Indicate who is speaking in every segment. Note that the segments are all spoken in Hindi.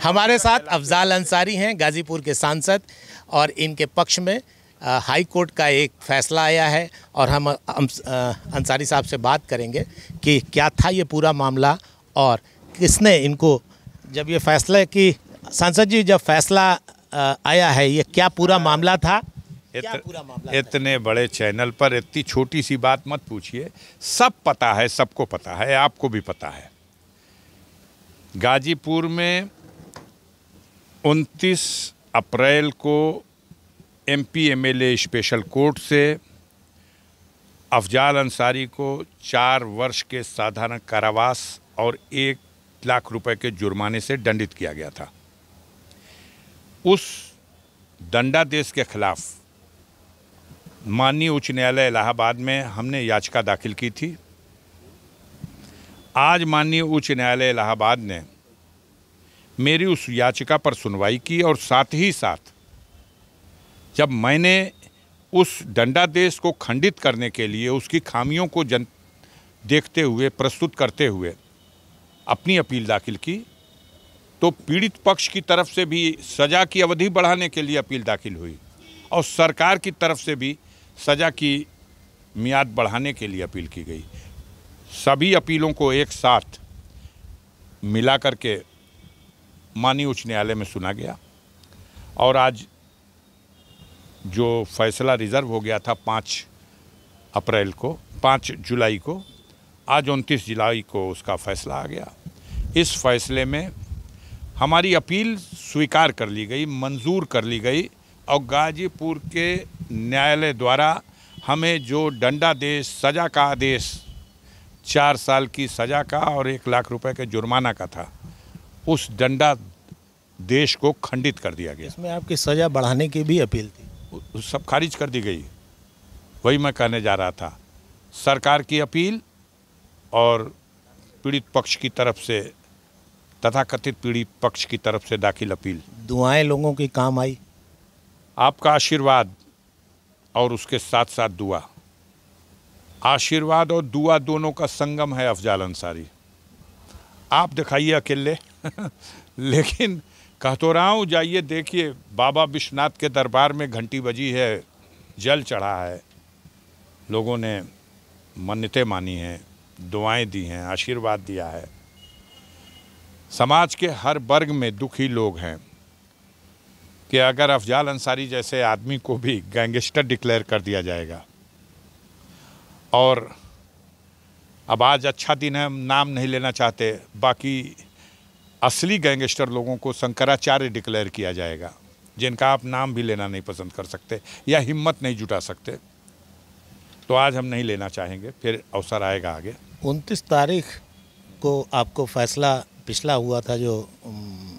Speaker 1: हमारे साथ अफजाल अंसारी हैं, गाजीपुर के सांसद, और इनके पक्ष में हाई कोर्ट का एक फ़ैसला आया है और हम अंसारी साहब से बात करेंगे कि क्या था ये पूरा मामला और किसने इनको, जब ये फ़ैसला की सांसद जी, जब फ़ैसला आया है, ये क्या पूरा मामला था? क्या पूरा मामला
Speaker 2: इतने बड़े चैनल पर इतनी छोटी सी बात मत पूछिए। सब पता है, सबको पता है, आपको भी पता है। गाजीपुर में 29 अप्रैल को एमपी एमएलए स्पेशल कोर्ट से अफजाल अंसारी को 4 वर्ष के साधारण कारावास और 1 लाख रुपए के जुर्माने से दंडित किया गया था। उस दंडादेश के खिलाफ माननीय उच्च न्यायालय इलाहाबाद में हमने याचिका दाखिल की थी। आज माननीय उच्च न्यायालय इलाहाबाद ने मेरी उस याचिका पर सुनवाई की और साथ ही साथ जब मैंने उस दंडादेश को खंडित करने के लिए उसकी खामियों को देखते हुए, प्रस्तुत करते हुए अपनी अपील दाखिल की, तो पीड़ित पक्ष की तरफ से भी सज़ा की अवधि बढ़ाने के लिए अपील दाखिल हुई और सरकार की तरफ से भी सज़ा की मियाद बढ़ाने के लिए अपील की गई। सभी अपीलों को एक साथ मिला करके माननीय उच्च न्यायालय में सुना गया और आज जो फैसला रिज़र्व हो गया था 5 जुलाई को, आज 29 जुलाई को उसका फैसला आ गया। इस फैसले में हमारी अपील स्वीकार कर ली गई, मंजूर कर ली गई और गाजीपुर के न्यायालय द्वारा हमें जो दंडादेश, सज़ा का आदेश 4 साल की सज़ा का और 1 लाख रुपए के जुर्माना का था, उस दंडादेश को खंडित कर दिया गया।
Speaker 1: इसमें आपकी सज़ा बढ़ाने की भी अपील थी,
Speaker 2: सब खारिज कर दी गई। वही मैं कहने जा रहा था, सरकार की अपील और पीड़ित पक्ष की तरफ से, तथाकथित पीड़ित पक्ष की तरफ से दाखिल अपील।
Speaker 1: दुआएं लोगों की काम आई?
Speaker 2: आपका आशीर्वाद और उसके साथ साथ दुआ, आशीर्वाद और दुआ दोनों का संगम है अफजाल अंसारी। आप दिखाइए अकेले लेकिन कह तो रहा हूँ, जाइए देखिए, बाबा विश्वनाथ के दरबार में घंटी बजी है, जल चढ़ा है, लोगों ने मन्नतें मानी हैं, दुआएं दी हैं, आशीर्वाद दिया है। समाज के हर वर्ग में दुखी लोग हैं कि अगर अफजाल अंसारी जैसे आदमी को भी गैंगस्टर डिक्लेयर कर दिया जाएगा, और अब आज अच्छा दिन है, नाम नहीं लेना चाहते, बाकी असली गैंगस्टर लोगों को शंकराचार्य डिक्लेयर किया जाएगा, जिनका आप नाम भी लेना नहीं पसंद कर सकते या हिम्मत नहीं जुटा सकते, तो आज हम नहीं लेना चाहेंगे, फिर अवसर आएगा आगे।
Speaker 1: 29 तारीख को आपको फैसला पिछला हुआ था जो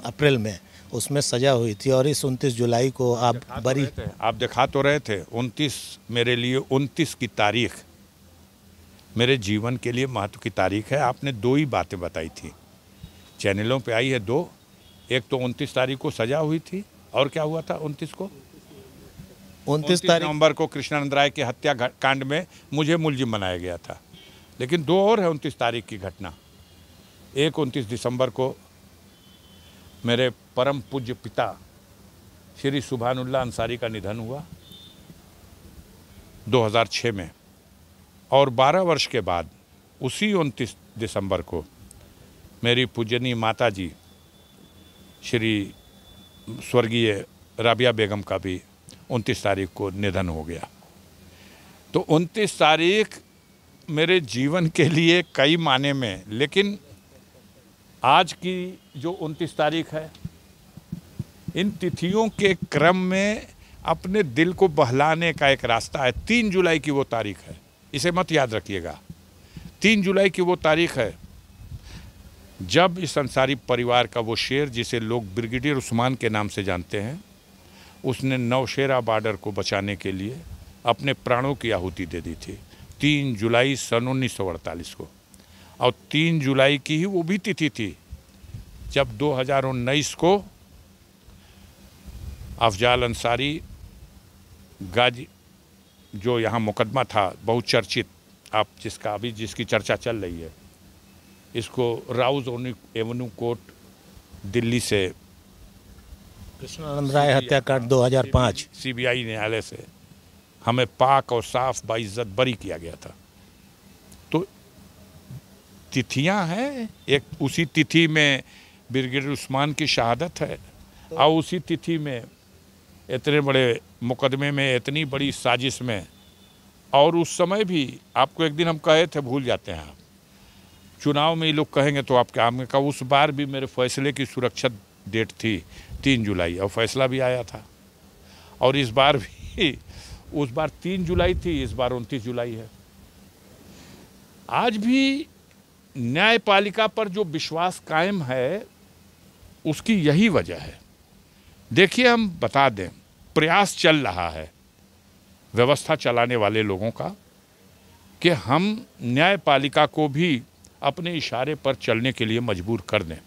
Speaker 1: अप्रैल में, उसमें सज़ा हुई थी, और इस 29 जुलाई को आप बरी,
Speaker 2: आप दिखा तो रहे थे। 29 मेरे लिए 29 की तारीख मेरे जीवन के लिए महत्व की तारीख है। आपने 2 ही बातें बताई थी, चैनलों पे आई है 2। एक तो 29 तारीख को सज़ा हुई थी, और क्या हुआ था 29 को? 29 नवंबर को कृष्णानंद राय के हत्या कांड में मुझे मुलजिम बनाया गया था। लेकिन 2 और है 29 तारीख की घटना। एक 29 दिसंबर को मेरे परम पूज्य पिता श्री सुभानुल्लाह अंसारी का निधन हुआ 2006 में, और 12 वर्ष के बाद उसी 29 दिसंबर को मेरी पूजनीय माता जी श्री स्वर्गीय राबिया बेगम का भी 29 तारीख को निधन हो गया। तो 29 तारीख मेरे जीवन के लिए कई माने में, लेकिन आज की जो 29 तारीख है, इन तिथियों के क्रम में अपने दिल को बहलाने का एक रास्ता है। 3 जुलाई की वो तारीख है, इसे मत याद रखिएगा। 3 जुलाई की वो तारीख है जब इस अंसारी परिवार का वो शेर, जिसे लोग ब्रिगेडियर उस्मान के नाम से जानते हैं, उसने नौशेरा बॉर्डर को बचाने के लिए अपने प्राणों की आहुति दे दी थी 3 जुलाई सन 1948 को। और 3 जुलाई की ही वो भी तिथि थी जब 2019 को अफजाल अंसारी गाजी, जो यहाँ मुकदमा था बहुचर्चित, आप जिसकी चर्चा चल रही है, इसको राउज एवेन्यू कोर्ट दिल्ली से
Speaker 1: कृष्णानंद राय हत्याकांड 2005
Speaker 2: सीबीआई न्यायालय से हमें पाक और साफ बाइज्जत बरी किया गया था। तो तिथियां हैं, एक उसी तिथि में ब्रिगेडियर उस्मान की शहादत है और उसी तिथि में इतने बड़े मुकदमे में, इतनी बड़ी साजिश में, और उस समय भी आपको एक दिन हम कहे थे, भूल जाते हैं आप, चुनाव में ये लोग कहेंगे तो आपके आम का, उस बार भी मेरे फैसले की सुरक्षित डेट थी 3 जुलाई और फैसला भी आया था। और इस बार भी, उस बार 3 जुलाई थी, इस बार 29 जुलाई है। आज भी न्यायपालिका पर जो विश्वास कायम है उसकी यही वजह है। देखिए, हम बता दें, प्रयास चल रहा है व्यवस्था चलाने वाले लोगों का कि हम न्यायपालिका को भी अपने इशारे पर चलने के लिए मजबूर कर दें,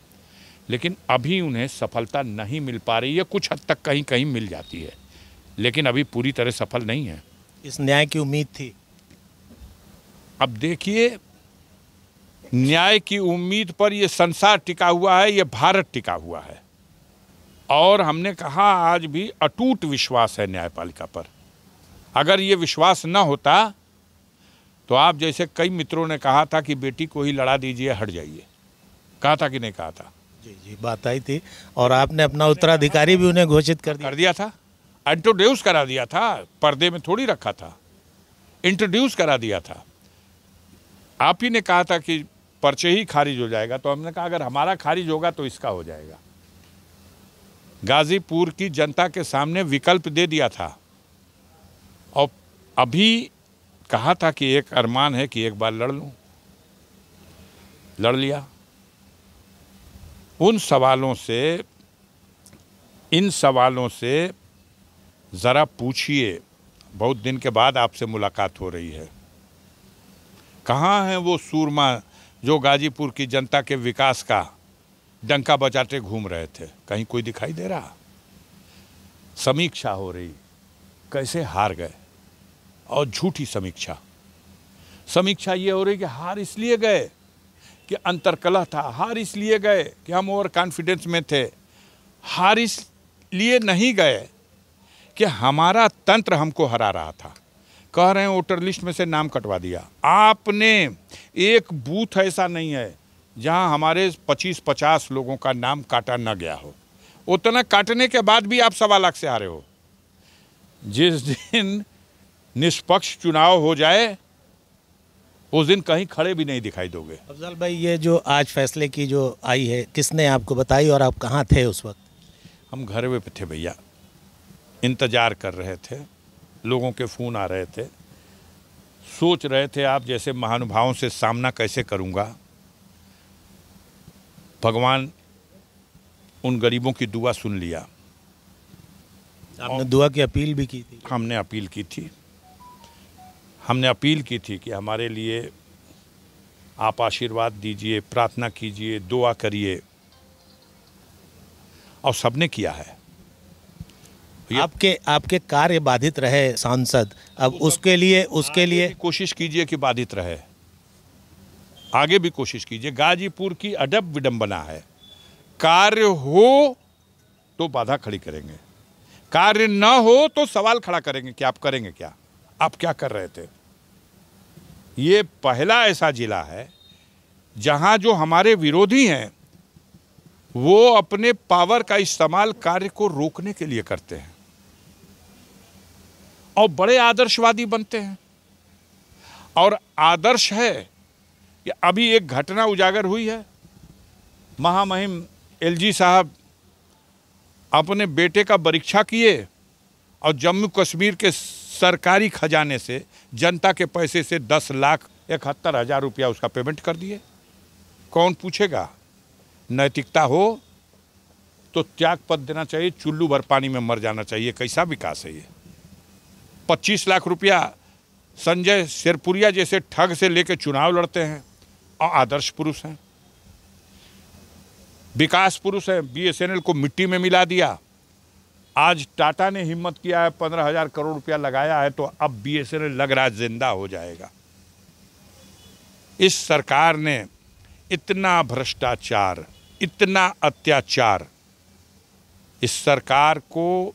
Speaker 2: लेकिन अभी उन्हें सफलता नहीं मिल पा रही है। कुछ हद तक कहीं कहीं मिल जाती है, लेकिन अभी पूरी तरह सफल नहीं है।
Speaker 1: इस न्याय की उम्मीद थी।
Speaker 2: अब देखिए, न्याय की उम्मीद पर यह संसार टिका हुआ है, यह भारत टिका हुआ है। और हमने कहा, आज भी अटूट विश्वास है न्यायपालिका पर। अगर ये विश्वास न होता तो आप जैसे कई मित्रों ने कहा था कि बेटी को ही लड़ा दीजिए, हट जाइए, कहा था कि नहीं कहा था?
Speaker 1: जी, बात आई थी। और आपने अपना उत्तराधिकारी भी उन्हें घोषित कर
Speaker 2: दिया था, इंट्रोड्यूस करा दिया था, पर्दे में थोड़ी रखा था, इंट्रोड्यूस करा दिया था। आप ही ने कहा था कि पर्चे ही खारिज हो जाएगा, तो हमने कहा अगर हमारा खारिज होगा तो इसका हो जाएगा। गाजीपुर की जनता के सामने विकल्प दे दिया था और अभी कहा था कि एक अरमान है कि एक बार लड़ लूं, लड़ लिया। इन सवालों से ज़रा पूछिए, बहुत दिन के बाद आपसे मुलाकात हो रही है। कहाँ हैं वो सूरमा जो गाजीपुर की जनता के विकास का डंका बजाते घूम रहे थे? कहीं कोई दिखाई दे रहा? समीक्षा हो रही, कैसे हार गए, और झूठी समीक्षा ये हो रही कि हार इसलिए गए कि अंतर्कलह था, हार इसलिए गए कि हम ओवर कॉन्फिडेंस में थे, हार इसलिए नहीं गए कि हमारा तंत्र हमको हरा रहा था। कह रहे हैं वोटर लिस्ट में से नाम कटवा दिया। आपने एक बूथ ऐसा नहीं है जहां हमारे 25-50 लोगों का नाम काटा न गया हो। उतना काटने के बाद भी आप 1.25 लाख से हारे हो। जिस दिन निष्पक्ष चुनाव हो जाए उस दिन कहीं खड़े भी नहीं दिखाई दोगे।
Speaker 1: अफजल भाई, ये जो आज फैसले की जो आई है, किसने आपको बताई और आप कहाँ थे उस वक्त?
Speaker 2: हम घर पे थे भैया, इंतजार कर रहे थे, लोगों के फ़ोन आ रहे थे, सोच रहे थे आप जैसे महानुभावों से सामना कैसे करूँगा। भगवान उन गरीबों की दुआ सुन लिया।
Speaker 1: आपने दुआ की अपील भी की थी?
Speaker 2: हमने अपील की थी कि हमारे लिए आप आशीर्वाद दीजिए, प्रार्थना कीजिए, दुआ करिए, और सबने किया है।
Speaker 1: आपके कार्य बाधित रहे सांसद, अब उसके लिए
Speaker 2: कोशिश कीजिए कि बाधित रहे, आगे भी कोशिश कीजिए। गाजीपुर की अदब विडंबना है, कार्य हो तो बाधा खड़ी करेंगे, कार्य न हो तो सवाल खड़ा करेंगे कि आप करेंगे क्या, आप क्या कर रहे थे। ये पहला ऐसा जिला है जहां जो हमारे विरोधी हैं वो अपने पावर का इस्तेमाल कार्य को रोकने के लिए करते हैं और बड़े आदर्शवादी बनते हैं। और आदर्श है कि अभी एक घटना उजागर हुई है, महामहिम एलजी साहब अपने बेटे का परीक्षा किए और जम्मू कश्मीर के सरकारी खजाने से, जनता के पैसे से 10,71,000 रुपया उसका पेमेंट कर दिए। कौन पूछेगा? नैतिकता हो तो त्याग पद देना चाहिए, चुल्लू भर पानी में मर जाना चाहिए। कैसा विकास है ये? 25 लाख रुपया संजय शेरपुरिया जैसे ठग से लेकर चुनाव लड़ते हैं और आदर्श पुरुष हैं, विकास पुरुष हैं। बीएसएनएल को मिट्टी में मिला दिया। आज टाटा ने हिम्मत किया है, 15,000 करोड़ रुपया लगाया है, तो अब बीएसएनएल लग रहा है जिंदा हो जाएगा। इस सरकार ने इतना भ्रष्टाचार, इतना अत्याचार इस सरकार को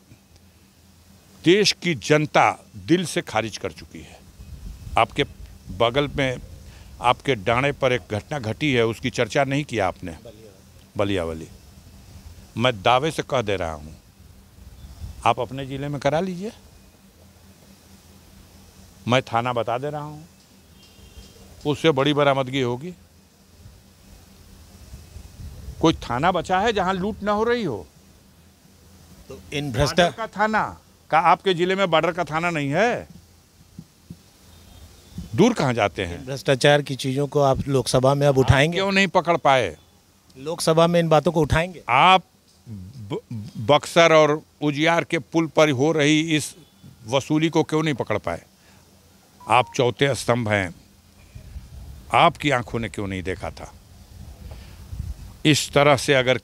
Speaker 2: देश की जनता दिल से खारिज कर चुकी है। आपके बगल में आपके डाणे पर एक घटना घटी है, उसकी चर्चा नहीं किया आपने, बलिया वाली। मैं दावे से कह दे रहा हूँ, आप अपने ज़िले में करा लीजिए, मैं थाना बता दे रहा हूँ, उससे बड़ी बरामदगी होगी। कोई थाना बचा है जहां लूट ना हो रही हो?
Speaker 1: तो इन
Speaker 2: बॉर्डर का थाना का आपके जिले में बॉर्डर का थाना नहीं है? दूर कहां जाते हैं?
Speaker 1: भ्रष्टाचार की चीजों को आप लोकसभा में अब उठाएंगे?
Speaker 2: क्यों नहीं पकड़ पाए?
Speaker 1: लोकसभा में इन बातों को उठाएंगे?
Speaker 2: आप बक्सर और उजियार के पुल पर हो रही इस वसूली को क्यों नहीं पकड़ पाए? आप चौथे स्तंभ हैं, आपकी आंखों ने क्यों नहीं देखा था? इस तरह से अगर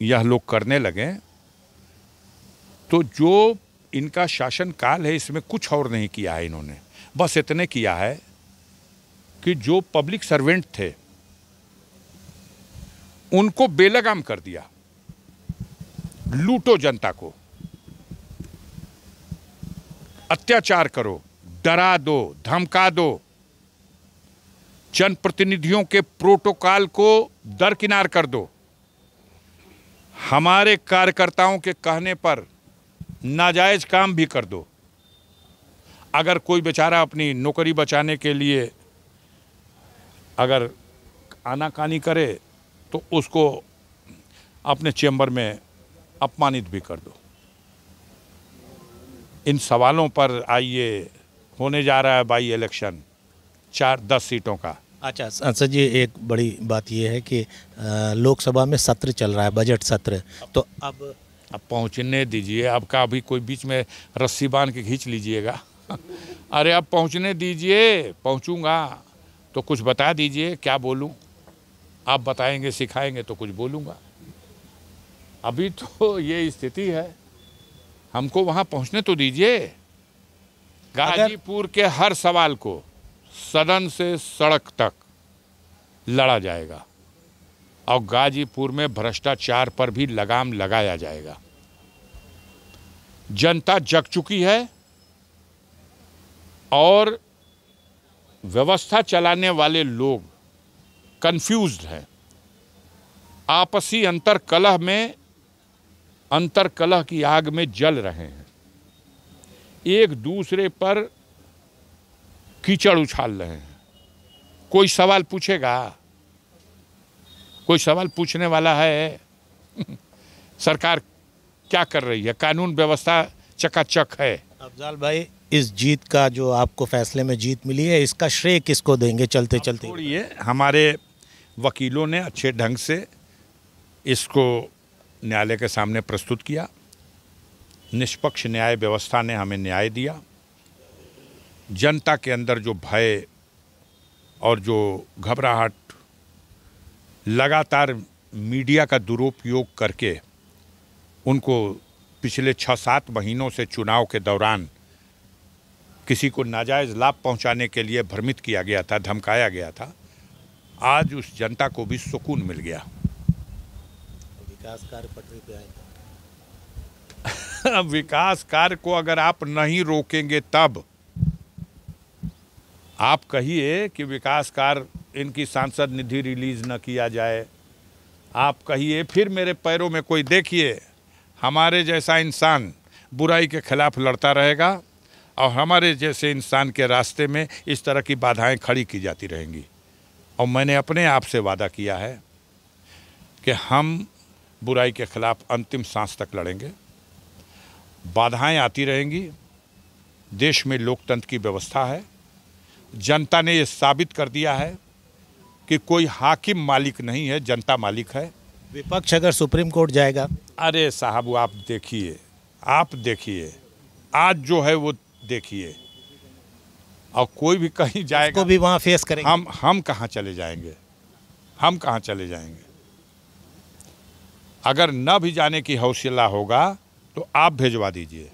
Speaker 2: यह लोग करने लगे तो जो इनका शासन काल है इसमें कुछ और नहीं किया है इन्होंने। बस इतने किया है कि जो पब्लिक सर्वेंट थे उनको बेलगाम कर दिया। लूटो जनता को, अत्याचार करो, डरा दो, धमका दो, जनप्रतिनिधियों के प्रोटोकॉल को दरकिनार कर दो, हमारे कार्यकर्ताओं के कहने पर नाजायज काम भी कर दो। अगर कोई बेचारा अपनी नौकरी बचाने के लिए अगर आनाकानी करे तो उसको अपने चेंबर में अपमानित भी कर दो। इन सवालों पर आइए, होने जा रहा है बाई इलेक्शन 4-10 सीटों का।
Speaker 1: अच्छा सांसद जी, एक बड़ी बात यह है कि लोकसभा में सत्र चल रहा है, बजट सत्र, तो अब
Speaker 2: पहुंचने दीजिए। आपका अभी कोई बीच में रस्सी बांध के खींच लीजिएगा। अरे अब पहुंचने दीजिए, पहुंचूंगा तो कुछ बता दीजिए, क्या बोलूं? आप बताएंगे, सिखाएंगे तो कुछ बोलूंगा। अभी तो ये स्थिति है, हमको वहां पहुंचने तो दीजिए। गाजीपुर के हर सवाल को सदन से सड़क तक लड़ा जाएगा और गाजीपुर में भ्रष्टाचार पर भी लगाम लगाया जाएगा। जनता जग चुकी है और व्यवस्था चलाने वाले लोग कंफ्यूज्ड हैं। आपसी अंतरकलह की आग में जल रहे हैं, एक दूसरे पर कीचड़ उछाल रहे हैं। कोई सवाल पूछेगा? कोई सवाल पूछने वाला है? सरकार क्या कर रही है? कानून व्यवस्था चकाचक है।
Speaker 1: अफजाल भाई, इस जीत का, जो आपको फैसले में जीत मिली है, इसका श्रेय किसको देंगे चलते चलते?
Speaker 2: छोड़िए, हमारे वकीलों ने अच्छे ढंग से इसको न्यायालय के सामने प्रस्तुत किया। निष्पक्ष न्याय व्यवस्था ने हमें न्याय दिया। जनता के अंदर जो भय और जो घबराहट, लगातार मीडिया का दुरुपयोग करके उनको पिछले 6-7 महीनों से चुनाव के दौरान किसी को नाजायज़ लाभ पहुंचाने के लिए भ्रमित किया गया था, धमकाया गया था, आज उस जनता को भी सुकून मिल गया।
Speaker 1: विकास कार्य पटरी पे आए।
Speaker 2: विकास कार्य को अगर आप नहीं रोकेंगे तब आप कहिए कि विकास कार्य, इनकी सांसद निधि रिलीज न किया जाए, आप कहिए, फिर मेरे पैरों में कोई, देखिए हमारे जैसा इंसान बुराई के खिलाफ लड़ता रहेगा और हमारे जैसे इंसान के रास्ते में इस तरह की बाधाएं खड़ी की जाती रहेंगी। और मैंने अपने आप से वादा किया है कि हम बुराई के खिलाफ अंतिम सांस तक लड़ेंगे। बाधाएं आती रहेंगी, देश में लोकतंत्र की व्यवस्था है। जनता ने ये साबित कर दिया है कि कोई हाकिम मालिक नहीं है, जनता मालिक है।
Speaker 1: विपक्ष अगर सुप्रीम कोर्ट जाएगा?
Speaker 2: अरे साहब, आप देखिए आज जो है वो देखिए, और कोई भी कहीं जाएगा
Speaker 1: को भी वहां फेस करेंगे।
Speaker 2: हम कहाँ चले जाएंगे? हम कहाँ चले जाएंगे? अगर न भी जाने की हौसला होगा तो आप भेजवा दीजिए।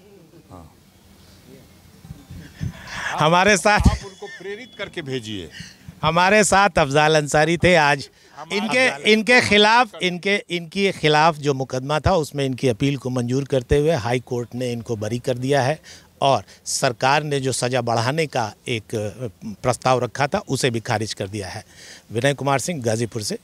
Speaker 1: हमारे साथ
Speaker 2: आप उनको प्रेरित करके भेजिए।
Speaker 1: हमारे साथ अफजाल अंसारी थे आज। इनके खिलाफ जो मुकदमा था उसमें इनकी अपील को मंजूर करते हुए हाई कोर्ट ने इनको बरी कर दिया है और सरकार ने जो सज़ा बढ़ाने का एक प्रस्ताव रखा था उसे भी खारिज कर दिया है। विनय कुमार सिंह, गाजीपुर से।